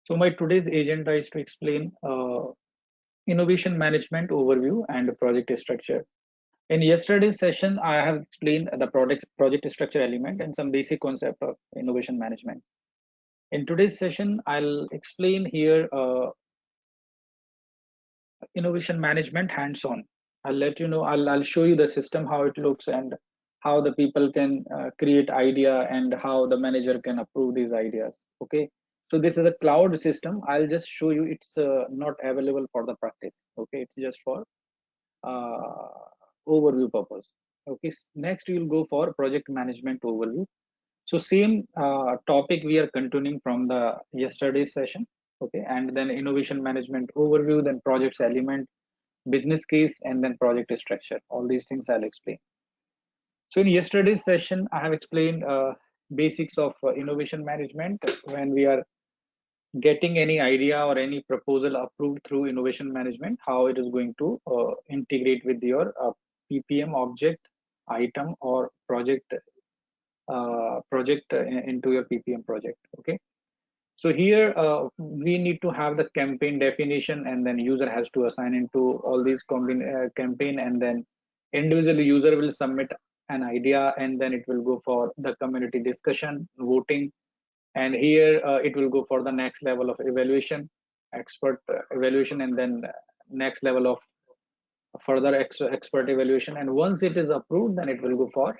So my today's agenda is to explain innovation management overview and project structure. In yesterday's session, I have explained the project structure element and some basic concept of innovation management. In today's session, I'll explain here innovation management hands-on. I'll let you know, I'll show you the system, how it looks and how the people can create idea and how the manager can approve these ideas. Okay. So this is a cloud system. I'll just show you it's not available for the practice. Okay. It's just for uh, overview purpose. Okay. Next, we'll go for project management overview. So same topic we are continuing from the yesterday's session. Okay. And then innovation management overview, then projects element, business case, and then project structure. All these things I'll explain. So in yesterday's session, I have explained basics of innovation management. When we are getting any idea or any proposal approved through innovation management, how it is going to integrate with your PPM object, item, or project into your PPM project. Okay. So here we need to have the campaign definition, and then user has to assign into all these campaign, and then individual user will submit an idea, and then it will go for the community discussion, voting, and here it will go for the next level of evaluation, expert evaluation, and then next level of further expert evaluation. And once it is approved, then it will go for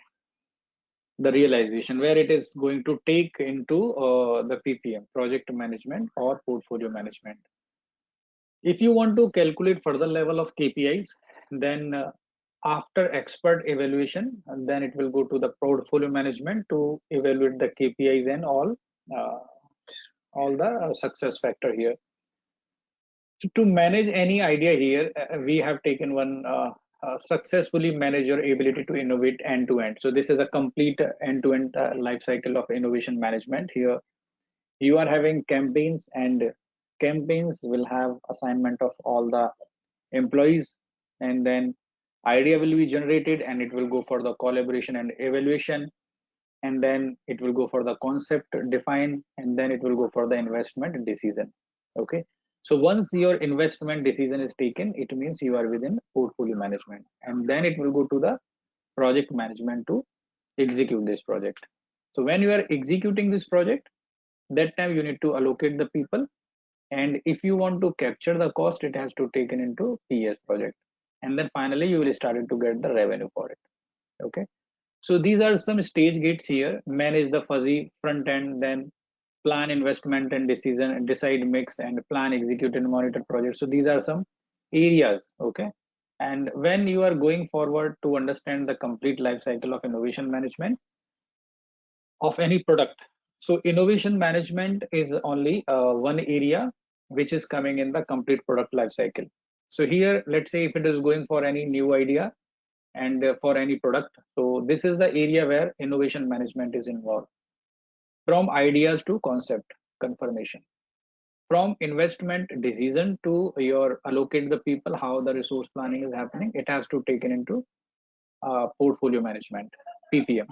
the realization, where it is going to take into the PPM, project management or portfolio management. If you want to calculate further level of KPIs, then after expert evaluation, and then it will go to the portfolio management to evaluate the KPIs and uh, all the success factor here. So to manage any idea here, we have taken one successfully manage your ability to innovate end to end. So this is a complete end to end life cycle of innovation management. Here you are having campaigns, and campaigns will have assignment of all the employees, and then idea will be generated, and it will go for the collaboration and evaluation, and then it will go for the concept define, and then it will go for the investment decision. Okay. So once your investment decision is taken, it means you are within portfolio management, and then it will go to the project management to execute this project. So when you are executing this project, that time you need to allocate the people, and if you want to capture the cost, it has to taken into PS project, and then finally you will start to get the revenue for it. Okay. So these are some stage gates here. Manage the fuzzy front end, then plan investment and decision, and decide mix, and plan execute and monitor projects. So these are some areas. Okay. And when you are going forward to understand the complete life cycle of innovation management of any product, so innovation management is only one area which is coming in the complete product life cycle. So here, let's say if it is going for any new idea and for any product, so this is the area where innovation management is involved. From ideas to concept confirmation, from investment decision to your allocate the people, how the resource planning is happening, it has to taken into portfolio management, PPM.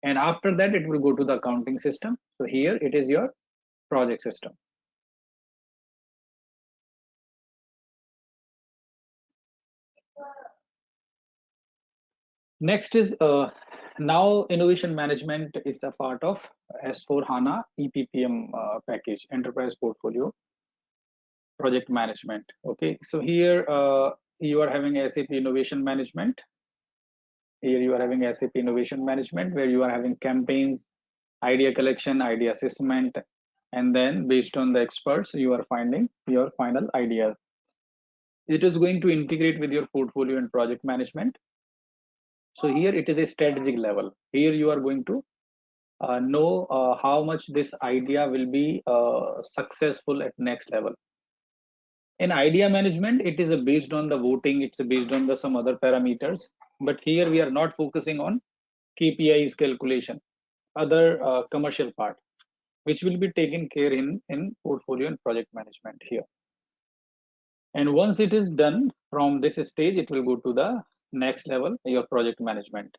And after that, it will go to the accounting system. So here it is your project system. Next is now innovation management is a part of S4 HANA EPPM package, enterprise portfolio project management. Okay, so here you are having SAP Innovation Management. Here you are having SAP Innovation Management, where you are having campaigns, idea collection, idea assessment, and then based on the experts, you are finding your final ideas. It is going to integrate with your portfolio and project management. So here it is a strategic level. Here you are going to know how much this idea will be successful at next level. In idea management, it is based on the voting, it's based on the some other parameters, but here we are not focusing on KPIs calculation, other commercial part, which will be taken care in portfolio and project management here. And once it is done from this stage, it will go to the next level, your project management,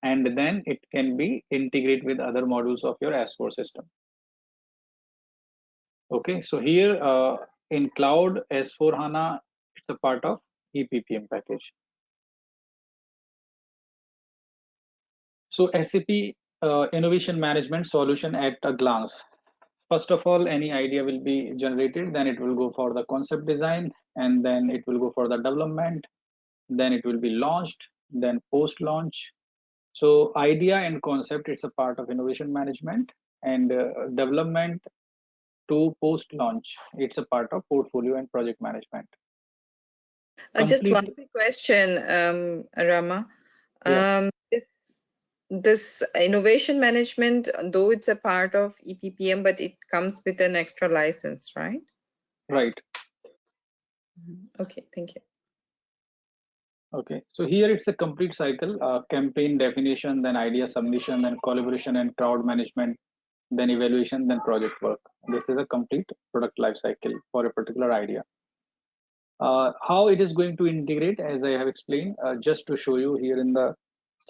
and then it can be integrate with other modules of your S4 system. Okay, so here in cloud S4 HANA, it's a part of EPPM package. So SAP Innovation Management solution at a glance. First of all, any idea will be generated, then it will go for the concept design, and then it will go for the development, then it will be launched, then post launch. So idea and concept, it's a part of innovation management, and development to post launch, it's a part of portfolio and project management. Just one Completely. quick question, Rama. Yeah, This innovation management, though it's a part of EPPM, but it comes with an extra license, right? right. Okay, thank you. Okay, so here it's a complete cycle: campaign definition, then idea submission, then collaboration and crowd management, then evaluation, then project work. This is a complete product life cycle for a particular idea. How it is going to integrate, as I have explained, just to show you here in the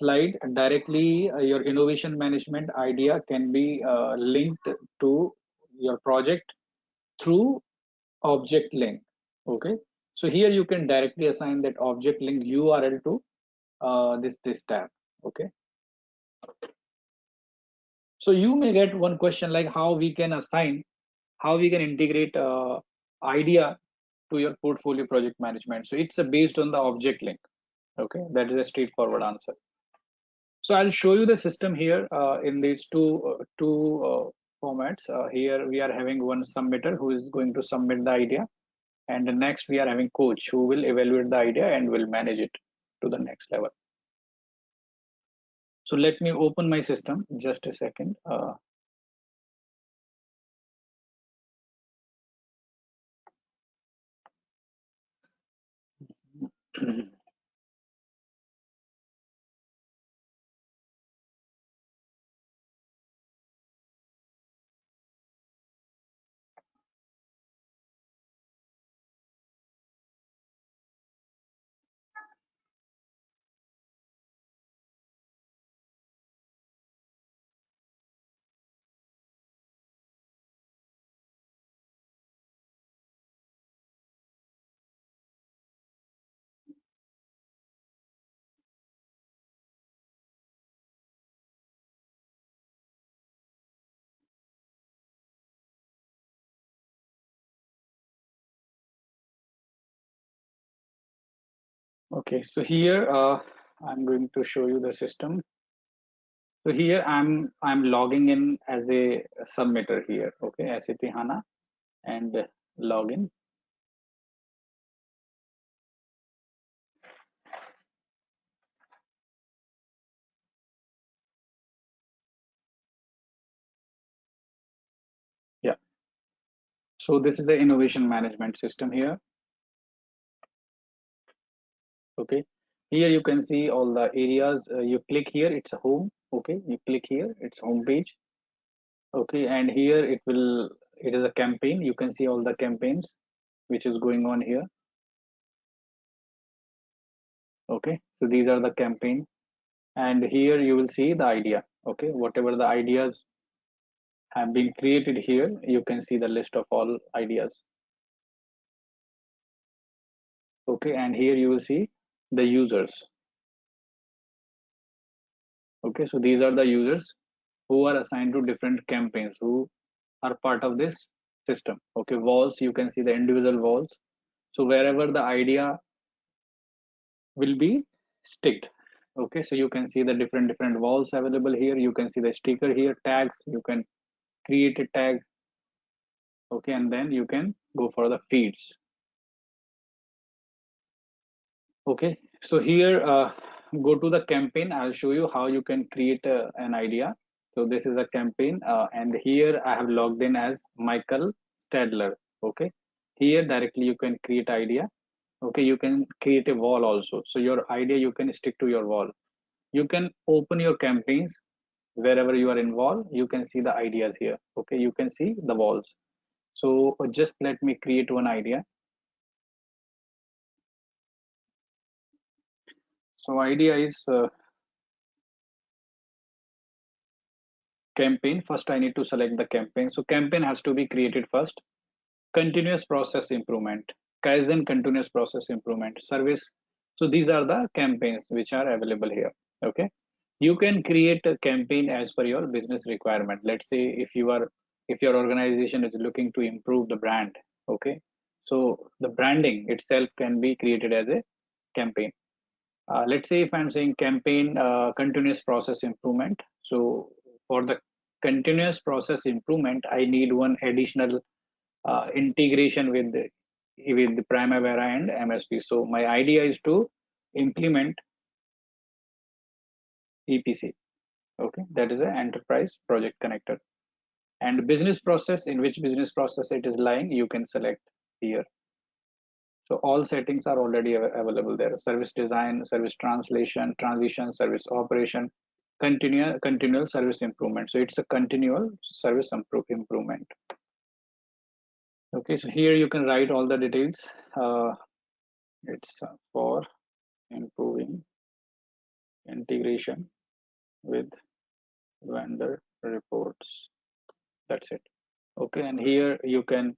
slide, directly your innovation management idea can be linked to your project through object link. Okay, so here you can directly assign that object link URL to this tab. Okay, so you may get one question like how we can assign, how we can integrate idea to your portfolio project management. So it's based on the object link. Okay, that is a straightforward answer. So I'll show you the system here in these two formats. Here we are having one submitter who is going to submit the idea, and the next we are having coach who will evaluate the idea and will manage it to the next level. So let me open my system, just a second. Okay, so here I'm going to show you the system. So here I'm logging in as a submitter here. Okay, SAP HANA and login. Yeah. So this is the innovation management system here. Okay. Here you can see all the areas. You click here, it's a home. Okay. You click here, it's home page. Okay. And here it is a campaign. You can see all the campaigns which is going on here. Okay. So these are the campaign. And here you will see the idea. Okay. Whatever the ideas have been created here, you can see the list of all ideas. Okay. And here you will see the users. Okay. So these are the users who are assigned to different campaigns, who are part of this system. Okay, walls, you can see the individual walls. So wherever the idea will be sticked. Okay, so you can see the different walls available here. You can see the sticker here, tags. You can create a tag. Okay, and then you can go for the feeds. Okay, so here go to the campaign. I'll show you how you can create an idea. So this is a campaign, and here I have logged in as Michael Stadler. Okay, here directly you can create idea. Okay, you can create a wall also. So your idea, you can stick to your wall. You can open your campaigns wherever you are involved. You can see the ideas here. Okay, you can see the walls. So just let me create one idea. So idea is campaign. First I need to select the campaign. So campaign has to be created first. Continuous process improvement, Kaizen, continuous process improvement, service. So these are the campaigns which are available here. Okay, you can create a campaign as per your business requirement. Let's say if your organization is looking to improve the brand, okay, so the branding itself can be created as a campaign. Let's say if I'm saying campaign continuous process improvement. So for the continuous process improvement, I need one additional integration with the Primavera and MSP. So my idea is to implement EPC. Okay, that is an enterprise project connector. And business process, in which business process it is lying, you can select here. So all settings are already available there. Service design, service translation, transition, service operation, continual service improvement. So it's a continual service improvement. Okay, so here you can write all the details. It's for improving integration with vendor reports. That's it. Okay, and here you can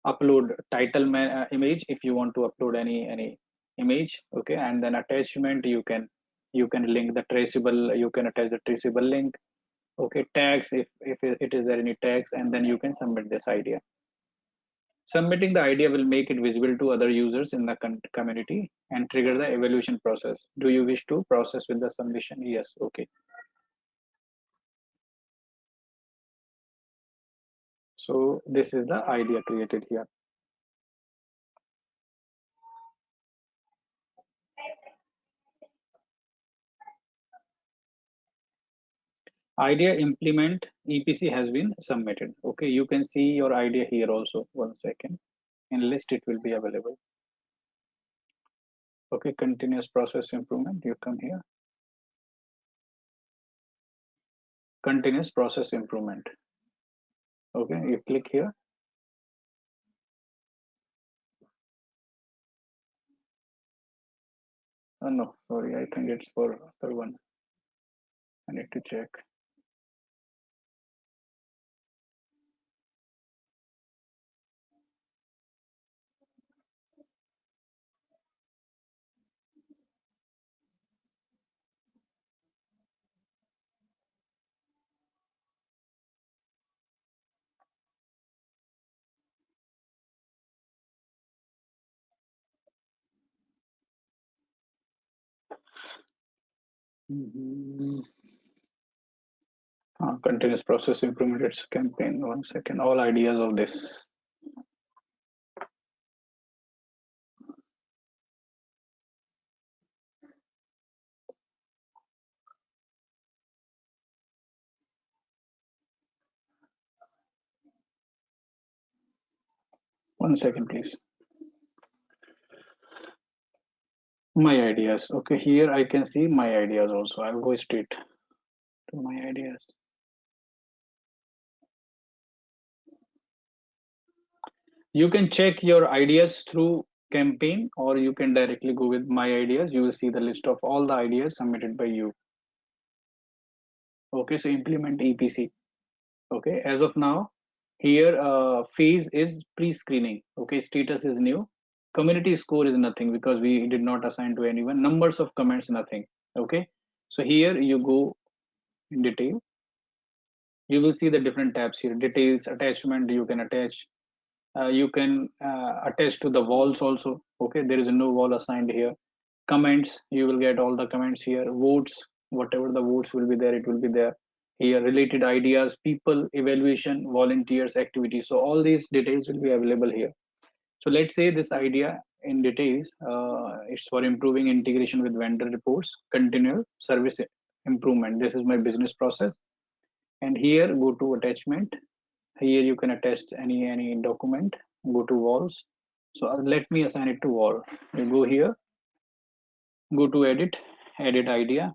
upload title image if you want to upload any image. Okay, and then attachment, you can link the traceable, you can attach the traceable link. Okay, tags, if it is there any tags, and then you can submit this idea. Submitting the idea will make it visible to other users in the community and trigger the evaluation process. Do you wish to process with the submission? Yes. Okay. So this is the idea created here. Idea implement EPC has been submitted. Okay, you can see your idea here also. 1 second. In list it will be available. Okay, continuous process improvement. You come here. Continuous process improvement. Okay, you click here. Oh no, sorry, I think it's for other one. I need to check. Continuous process improvement. It's campaign. 1 second. All ideas of this. One second, please. My ideas. Okay, here I can see my ideas also. I'll go straight to my ideas. You can check your ideas through campaign, or you can directly go with my ideas. You will see the list of all the ideas submitted by you. Okay, so implement EPC. Okay, as of now, here phase is pre-screening. Okay, status is new. Community score is nothing because we did not assign to anyone. Numbers of comments, nothing. Okay, so here you go in detail. You will see the different tabs here. Details, attachment, you can attach. You can attach to the walls also. Okay, there is no wall assigned here. Comments, you will get all the comments here. Votes, whatever the votes will be there, it will be there here. Related ideas, people, evaluation, volunteers, activities. So all these details will be available here. So let's say this idea in details, it's for improving integration with vendor reports, continual service improvement. This is my business process. And here go to attachment. Here you can attach any document. Go to walls. So let me assign it to wall. You go here, go to edit idea.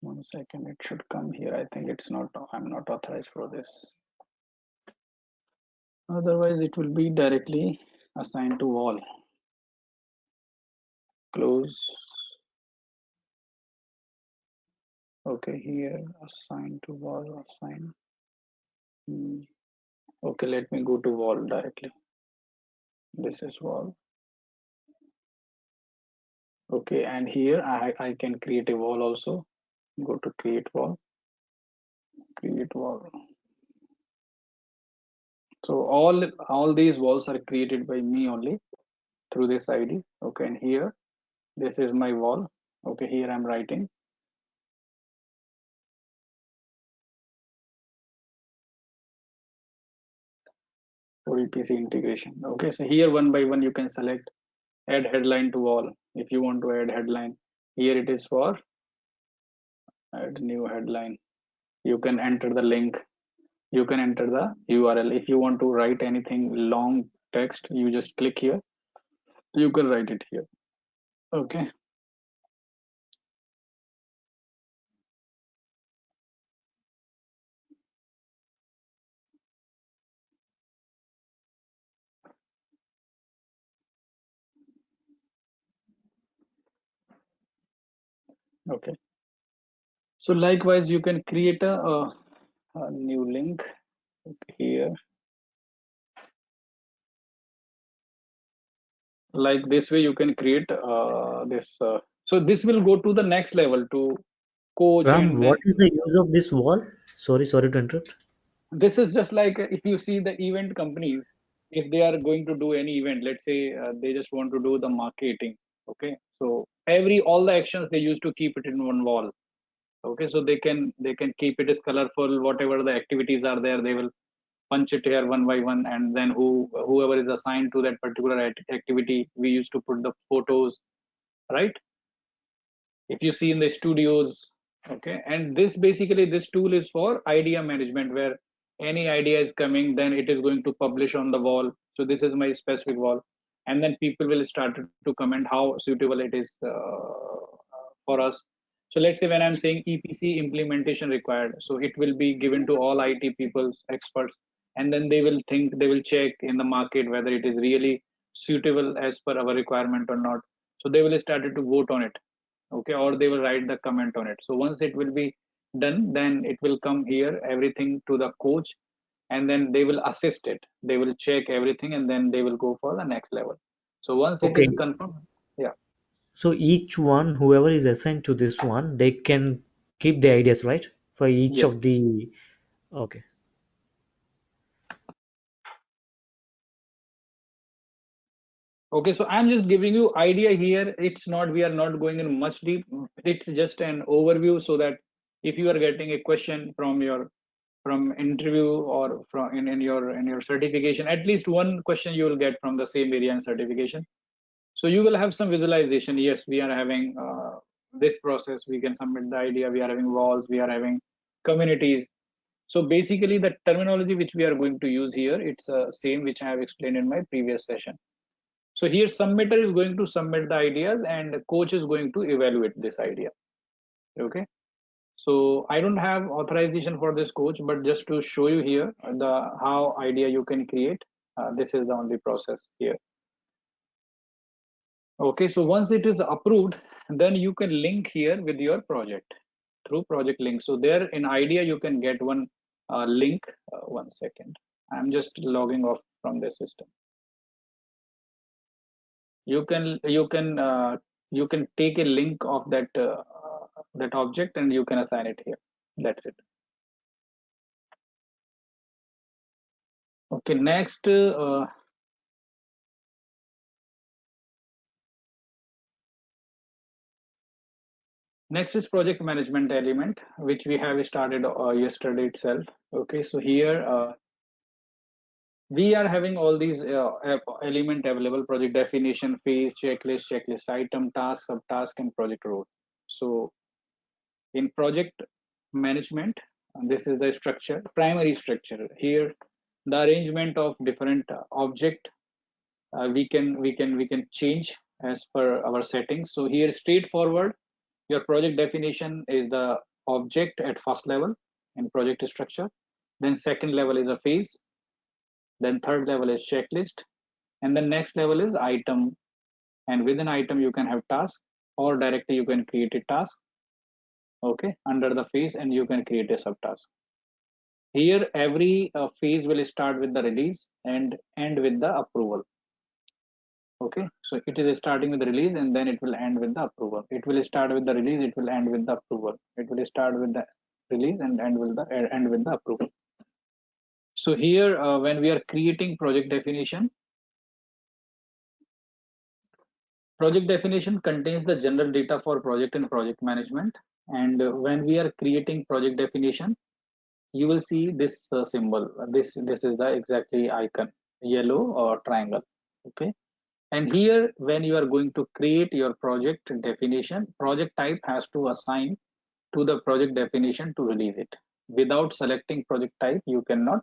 1 second, it should come here. I think it's not, I'm not authorized for this. Otherwise it will be directly assigned to wall. Close. Okay, here assign to wall, assign. Okay, let me go to wall directly. This is wall. Okay, and here I can create a wall also. Go to create wall, create wall. So all these walls are created by me only through this ID. Okay, and here this is my wall. Okay, here I'm writing for EPC integration. Okay, so here one by one you can select add headline to wall. If you want to add headline, here it is for add new headline. You can enter the link, you can enter the URL. If you want to write anything long text, you just click here, you can write it here. Okay, okay. So likewise you can create a new link here. Like this way you can create this so this will go to the next level to coach, Ram, and what then is the use of this wall? Sorry to interrupt. this is just like if you see the event companies, if they are going to do any event, let's say they just want to do the marketing. Okay, so every all the actions they used to keep it in one wall. Okay, so they can keep it as colorful, whatever the activities are there, they will punch it here one by one, and then whoever is assigned to that particular activity, we used to put the photos, right? If you see in the studios. Okay, and this basically this tool is for idea management, where any idea is coming, then it is going to publish on the wall. So this is my specific wall, and then people will start to comment how suitable it is for us. So let's say when I'm saying EPC implementation required, so it will be given to all IT people, experts, and then they will think, they will check in the market whether it is really suitable as per our requirement or not. So they will start to vote on it. Okay, or they will write the comment on it. So once it will be done, then it will come here everything to the coach, and then they will assist it, they will check everything, and then they will go for the next level. So once it Okay, is confirmed, yeah. so each one, whoever is assigned to this one, they can keep the ideas, right? For each Yes. of the. Okay. Okay, so I'm just giving you idea here. It's not, we are not going in much deep. It's just an overview, so that if you are getting a question from your from interview, or from in your certification, at least one question you will get from the same area and certification. So you will have some visualization. Yes, we are having this process, we can submit the idea, we are having walls, we are having communities. So basically the terminology which we are going to use here, it's same which I have explained in my previous session. So here submitter is going to submit the ideas, and the coach is going to evaluate this idea. Okay, so I don't have authorization for this coach, but just to show you here the how idea you can create, this is the only process here. Okay, so once it is approved, then you can link here with your project through project link. So there in idea you can get one link. One second, I'm just logging off from the system. You can take a link of that object, and you can assign it here. That's it. Okay, next is project management element, which we have started yesterday itself. Okay, so here we are having all these element available: project definition, phase, checklist item, task, subtask, and project role. So in project management, this is the structure, primary structure. Here the arrangement of different object, we can change as per our settings. So here straightforward, your project definition is the object at first level in project structure. Then second level is a phase. Then third level is checklist, and the next level is item. And within item you can have task, or directly you can create a task. Okay, under the phase, and you can create a subtask. Here, every phase will start with the release and end with the approval. Okay, so it is starting with the release and then it will end with the approval. It will start with the release, it will end with the approval. It will start with the release and end with the approval. So here, when we are creating project definition contains the general data for project and project management. And when we are creating project definition, you will see this symbol. This is the exactly icon, yellow or triangle. Okay. And here, when you are going to create your project definition, project type has to assign to the project definition to release it. Without selecting project type, you cannot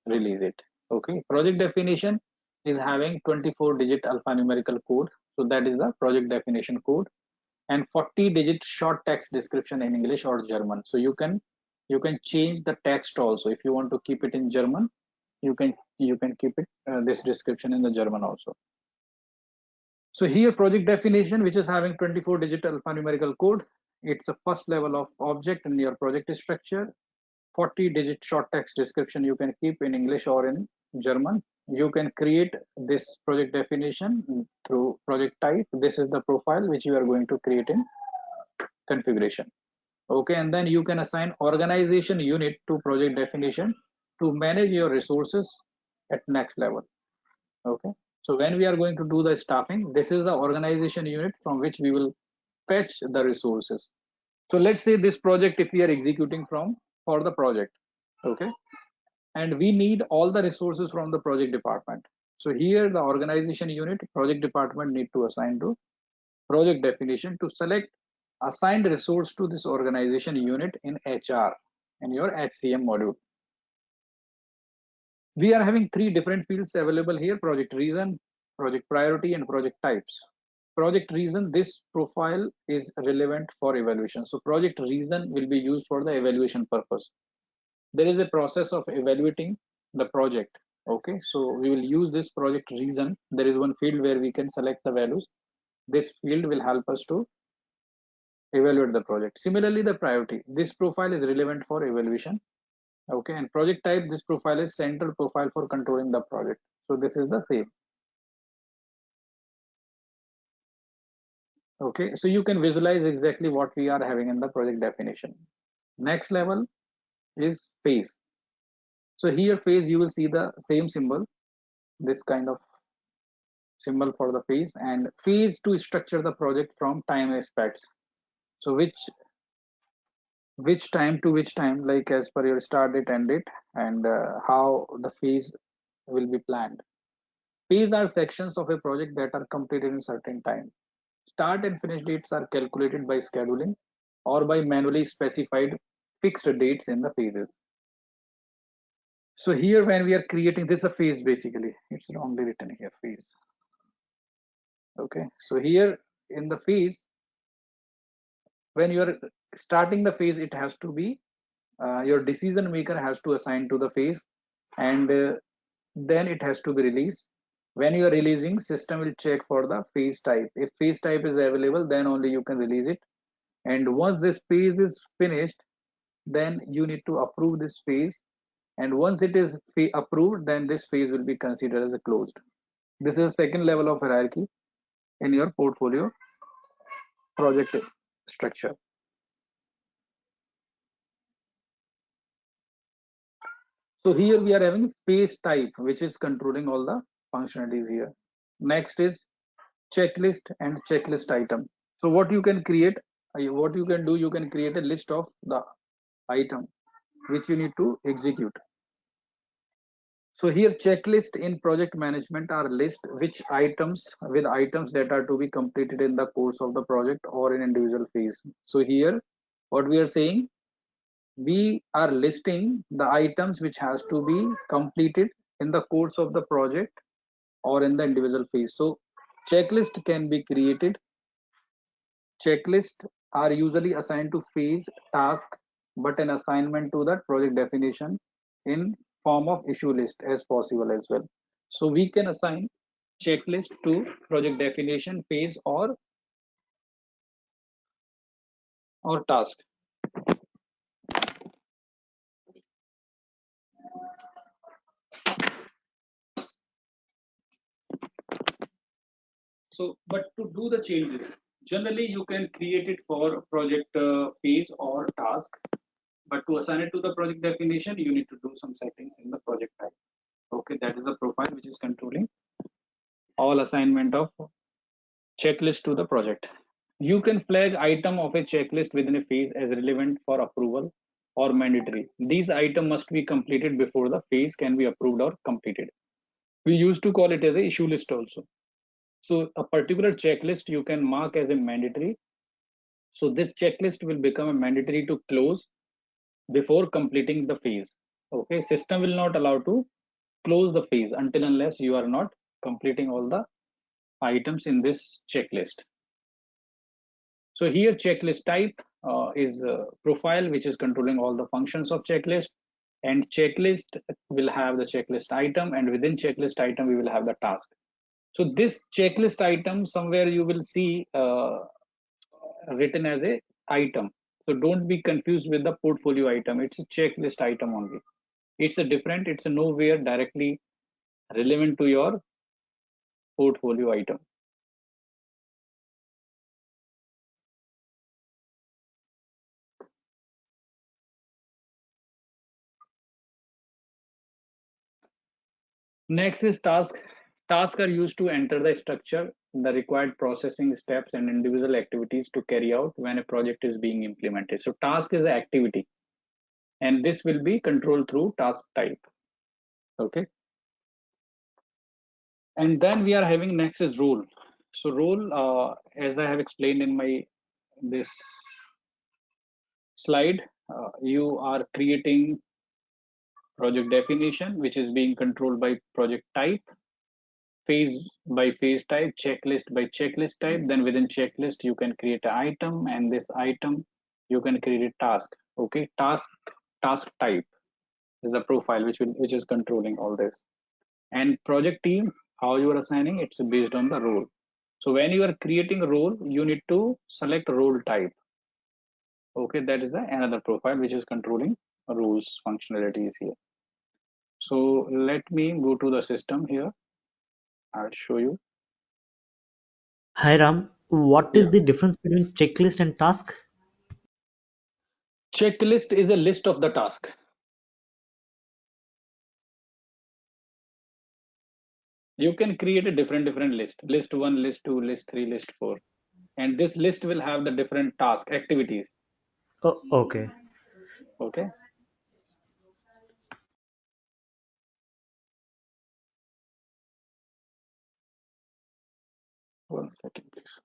release it. Okay. Project definition is having 24-digit alphanumerical code. So that is the project definition code, and 40-digit short text description in English or German. So you can change the text also. If you want to keep it in German, you can keep it this description in the German also. So here, project definition, which is having 24-digit alphanumerical code, it's a first level of object in your project structure. 40-digit short text description you can keep in English or in German. You can create this project definition through project type. This is the profile which you are going to create in configuration. Okay, and then you can assign organization unit to project definition to manage your resources at next level. Okay, so when we are going to do the staffing, this is the organization unit from which we will fetch the resources. So let's say this project, if we are executing for the project, okay, and we need all the resources from the project department. So here the organization unit, project department need to assign to project definition to select assigned resource to this organization unit in HR in your HCM module. We are having three different fields available here: project reason, project priority, and project types. Project reason, this profile is relevant for evaluation. So project reason will be used for the evaluation purpose. There is a process of evaluating the project. Okay, so we will use this project reason. There is one field where we can select the values. This field will help us to evaluate the project. Similarly, the priority, this profile is relevant for evaluation. Okay, and project type, this profile is central profile for controlling the project. So this is the same. Okay, so you can visualize exactly what we are having in the project definition. Next level is phase. So here phase, you will see the same symbol, this kind of symbol for the phase, and phase to structure the project from time aspects. So which time to which time, like as per your start date, end date, and how the phase will be planned. Phase are sections of a project that are completed in certain time. Start and finish dates are calculated by scheduling or by manually specified fixed dates in the phases. So here, when we are creating this, a phase, basically it's wrongly written here, phase. Okay, so here in the phase, when you are starting the phase, it has to be your decision maker has to assign to the phase, and then it has to be released. When you are releasing, system will check for the phase type. If phase type is available, then only you can release it. And once this phase is finished, then you need to approve this phase. And once it is approved, then this phase will be considered as a closed. This is the second level of hierarchy in your portfolio project structure. So here we are having phase type, which is controlling all the functionalities here. Next is checklist and checklist item. So what you can create, what you can do, you can create a list of the item which you need to execute. So here, checklist in project management are list which items with items that are to be completed in the course of the project or in individual phase. So here, what we are saying, we are listing the items which has to be completed in the course of the project or in the individual phase. So checklist can be created. Checklists are usually assigned to phase task, but an assignment to that project definition in form of issue list as possible as well. So we can assign checklist to project definition phase or task. So, but to do the changes, generally you can create it for project phase or task. But to assign it to the project definition, you need to do some settings in the project type. Okay, that is the profile which is controlling all assignment of checklist to the project. You can flag item of a checklist within a phase as relevant for approval or mandatory. These items must be completed before the phase can be approved or completed. We used to call it as a issue list also. So a particular checklist you can mark as a mandatory. So this checklist will become a mandatory to close before completing the phase. Okay, system will not allow to close the phase until unless you are not completing all the items in this checklist. So here checklist type is profile, which is controlling all the functions of checklist, and checklist will have the checklist item, and within checklist item we will have the task. So this checklist item somewhere you will see written as a item. So don't be confused with the portfolio item. It's a checklist item only. It's a different. It's a nowhere directly relevant to your portfolio item. Next is task. Tasks are used to enter the structure, the required processing steps, and individual activities to carry out when a project is being implemented. So task is an activity, and this will be controlled through task type. Okay. And then we are having next is role. So role, as I have explained in my this slide, you are creating project definition, which is being controlled by project type, phase by phase type, checklist by checklist type. Then within checklist you can create an item, and this item you can create a task. Okay, task type is the profile which is controlling all this. And project team, how you are assigning, it's based on the role. So when you are creating a role, you need to select role type. Okay, that is another profile which is controlling roles functionalities here. So let me go to the system here. I'll show you. Hi Ram, what is Yeah, the difference between checklist and task? checklist is a list of the task. You can create a different list 1, list 2, list 3, list 4, and this list will have the different task activities. Oh, okay. Okay, 1 second please.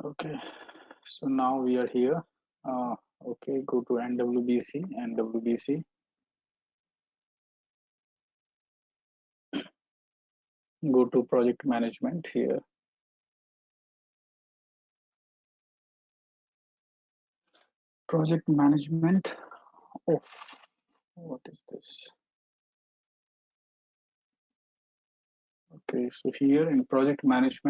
Okay, so now we are here. Okay, go to NWBC. Go to project management here. Project management. Oh, what is this? Okay, so here in project management,